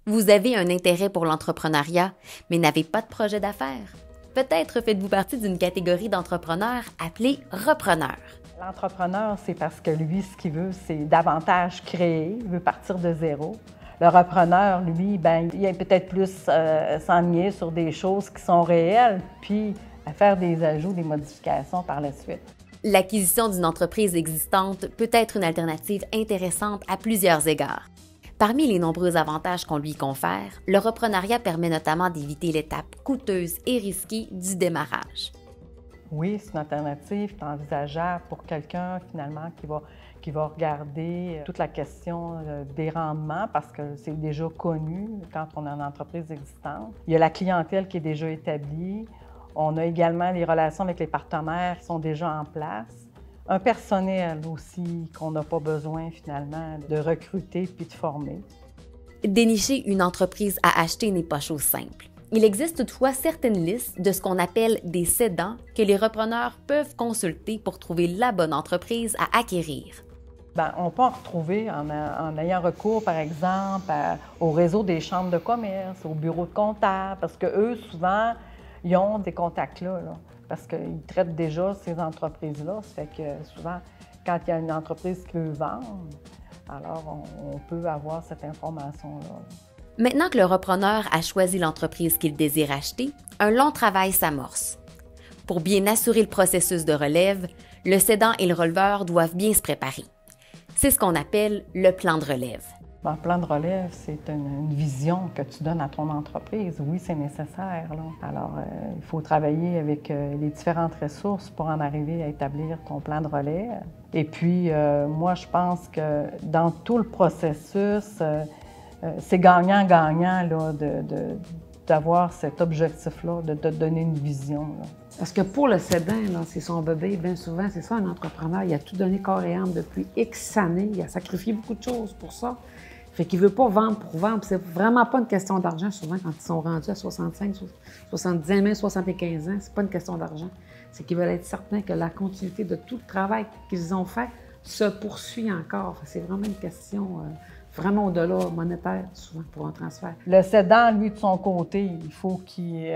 Vous avez un intérêt pour l'entrepreneuriat, mais n'avez pas de projet d'affaires. Peut-être faites-vous partie d'une catégorie d'entrepreneurs appelée repreneurs. L'entrepreneur, c'est parce que lui, ce qu'il veut, c'est davantage créer, il veut partir de zéro. Le repreneur, lui, il est peut-être plus s'ennuyer sur des choses qui sont réelles, puis à faire des ajouts, des modifications par la suite. L'acquisition d'une entreprise existante peut être une alternative intéressante à plusieurs égards. Parmi les nombreux avantages qu'on lui confère, le repreneuriat permet notamment d'éviter l'étape coûteuse et risquée du démarrage. Oui, c'est une alternative envisageable pour quelqu'un, finalement, qui va regarder toute la question des rendements parce que c'est déjà connu quand on a une entreprise existante. Il y a la clientèle qui est déjà établie. On a également les relations avec les partenaires qui sont déjà en place. Un personnel aussi qu'on n'a pas besoin, finalement, de recruter puis de former. Dénicher une entreprise à acheter n'est pas chose simple. Il existe toutefois certaines listes de ce qu'on appelle des cédants que les repreneurs peuvent consulter pour trouver la bonne entreprise à acquérir. On peut en retrouver en ayant recours, par exemple, au réseau des chambres de commerce, au bureau de comptable, parce qu'eux, souvent, ils ont des contacts-là, parce qu'ils traitent déjà ces entreprises-là. Ça fait que souvent, quand il y a une entreprise qui veut vendre, alors on peut avoir cette information-là. Maintenant que le repreneur a choisi l'entreprise qu'il désire acheter, un long travail s'amorce. Pour bien assurer le processus de relève, le cédant et le releveur doivent bien se préparer. C'est ce qu'on appelle le plan de relève. Un plan de relève, c'est une vision que tu donnes à ton entreprise. Oui, c'est nécessaire. Alors, il faut travailler avec les différentes ressources pour en arriver à établir ton plan de relève. Et puis, moi, je pense que dans tout le processus, c'est gagnant-gagnant d'avoir cet objectif-là, de te donner une vision. Là. Parce que pour le cédant, c'est son bébé, bien souvent, c'est ça un entrepreneur. Il a tout donné corps et âme depuis X années. Il a sacrifié beaucoup de choses pour ça. Fait qu'il ne veut pas vendre pour vendre. C'est vraiment pas une question d'argent, souvent, quand ils sont rendus à 65, 70 ans, même 75 ans. C'est pas une question d'argent. C'est qu'ils veulent être certains que la continuité de tout le travail qu'ils ont fait se poursuit encore. C'est vraiment une question vraiment au-delà monétaire, souvent, pour un transfert. Le cédant, lui, de son côté, il faut qu'il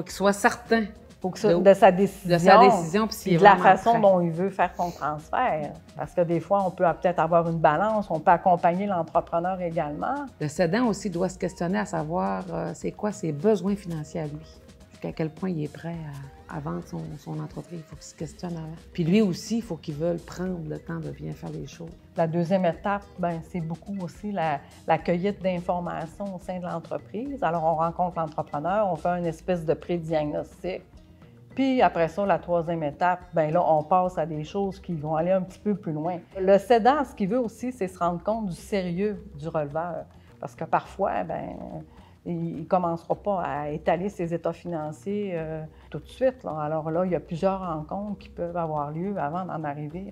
soit certain de sa décision puis de la façon dont il veut faire son transfert. Parce que des fois, on peut peut-être avoir une balance, on peut accompagner l'entrepreneur également. Le cédant aussi doit se questionner à savoir c'est quoi ses besoins financiers à lui, jusqu'à quel point il est prêt à vendre son entreprise. Il faut qu'il se questionne avant. Puis lui aussi, il faut qu'il veuille prendre le temps de bien faire les choses. La deuxième étape, c'est beaucoup aussi la cueillette d'informations au sein de l'entreprise. Alors, on rencontre l'entrepreneur, on fait une espèce de pré-diagnostic. Puis après ça, la troisième étape, là, on passe à des choses qui vont aller un petit peu plus loin. Le cédant, ce qu'il veut aussi, c'est se rendre compte du sérieux du releveur. Parce que parfois, il ne commencera pas à étaler ses états financiers tout de suite. Là. Alors là, il y a plusieurs rencontres qui peuvent avoir lieu avant d'en arriver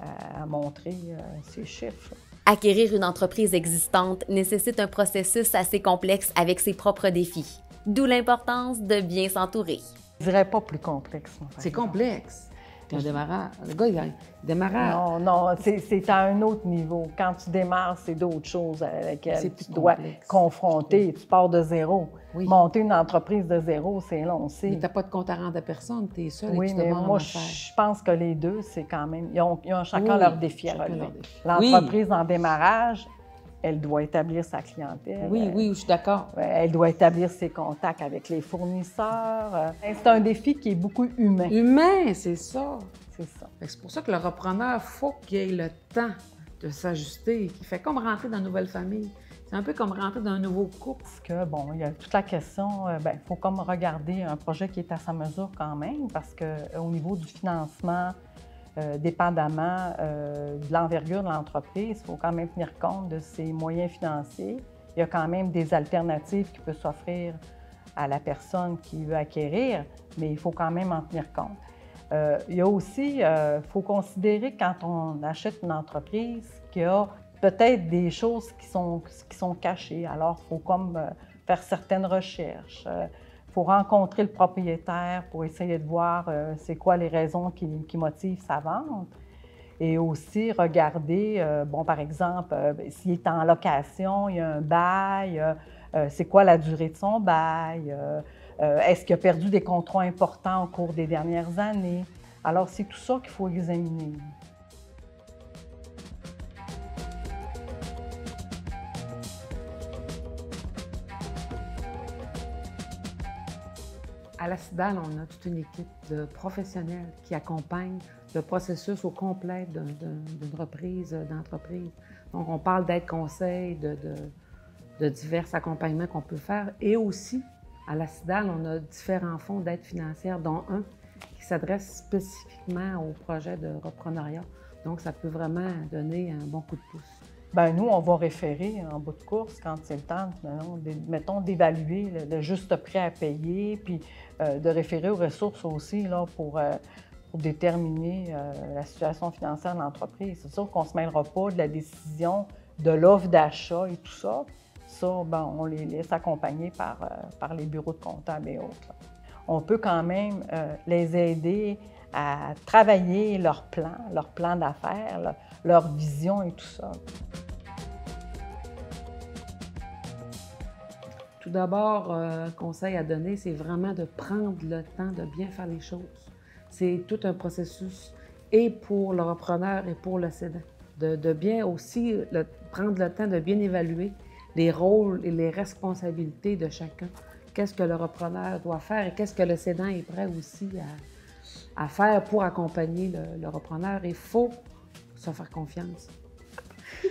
à montrer ces chiffres. Acquérir une entreprise existante nécessite un processus assez complexe avec ses propres défis. D'où l'importance de bien s'entourer. Je dirais pas plus complexe. C'est complexe. Un démarrage. Le gars, il démarrage. Non, c'est à un autre niveau. Quand tu démarres, c'est d'autres choses avec lesquelles tu dois confronter. Tu pars de zéro. Oui. Monter une entreprise de zéro, c'est long. Mais tu n'as pas de compte à rendre à personne, tu es seul et oui, tu te mais moi, je pense que les deux, c'est quand même... Ils ont chacun leur défi à relever. L'entreprise en démarrage, elle doit établir sa clientèle. Oui, je suis d'accord. Elle doit établir ses contacts avec les fournisseurs. C'est un défi qui est beaucoup humain. Humain, c'est ça. C'est ça. C'est pour ça que le repreneur, il faut qu'il ait le temps de s'ajuster. Il fait comme rentrer dans une nouvelle famille. C'est un peu comme rentrer dans un nouveau couple. Parce que, il y a toute la question, il faut comme regarder un projet qui est à sa mesure quand même, parce qu'au niveau du financement, dépendamment de l'envergure de l'entreprise, il faut quand même tenir compte de ses moyens financiers. Il y a quand même des alternatives qui peuvent s'offrir à la personne qui veut acquérir, mais il faut quand même en tenir compte. Il y a aussi, faut considérer quand on achète une entreprise qu'il y a peut-être des choses qui sont cachées. Alors, il faut comme faire certaines recherches. Il faut rencontrer le propriétaire pour essayer de voir c'est quoi les raisons qui motivent sa vente. Et aussi regarder, bon, par exemple, s'il est en location, il y a un bail, c'est quoi la durée de son bail, est-ce qu'il a perdu des contrats importants au cours des dernières années. Alors, c'est tout ça qu'il faut examiner. À la CIDAL, on a toute une équipe de professionnels qui accompagnent le processus au complet d'une reprise d'entreprise. Donc, on parle d'aide-conseil, de divers accompagnements qu'on peut faire. Et aussi, à la CIDAL, on a différents fonds d'aide financière, dont un qui s'adresse spécifiquement aux projets de repreneuriat. Donc, ça peut vraiment donner un bon coup de pouce. Bien, nous, on va référer en bout de course quand c'est le temps, mettons, d'évaluer le juste prix à payer, puis de référer aux ressources aussi là, pour déterminer la situation financière de l'entreprise. C'est sûr qu'on ne se mêlera pas de la décision de l'offre d'achat et tout ça. Ça, ben, on les laisse accompagner par les bureaux de comptables et autres. On peut quand même les aider à travailler leur plan d'affaires, leur vision et tout ça. Tout d'abord, un conseil à donner, c'est vraiment de prendre le temps de bien faire les choses. C'est tout un processus, et pour le repreneur et pour le cédant. De bien aussi prendre le temps de bien évaluer les rôles et les responsabilités de chacun. Qu'est-ce que le repreneur doit faire et qu'est-ce que le cédant est prêt aussi à faire pour accompagner le repreneur. Il faut se faire confiance.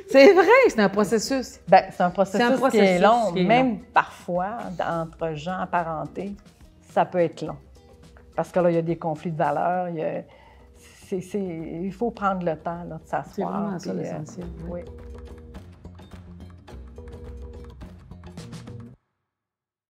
C'est vrai, c'est un processus. Bien, c'est un processus qui est long. Même parfois, entre gens apparentés, ça peut être long. Parce que là, il y a des conflits de valeurs. Il faut prendre le temps là, de s'asseoir. C'est vraiment ça l'essentiel. Oui.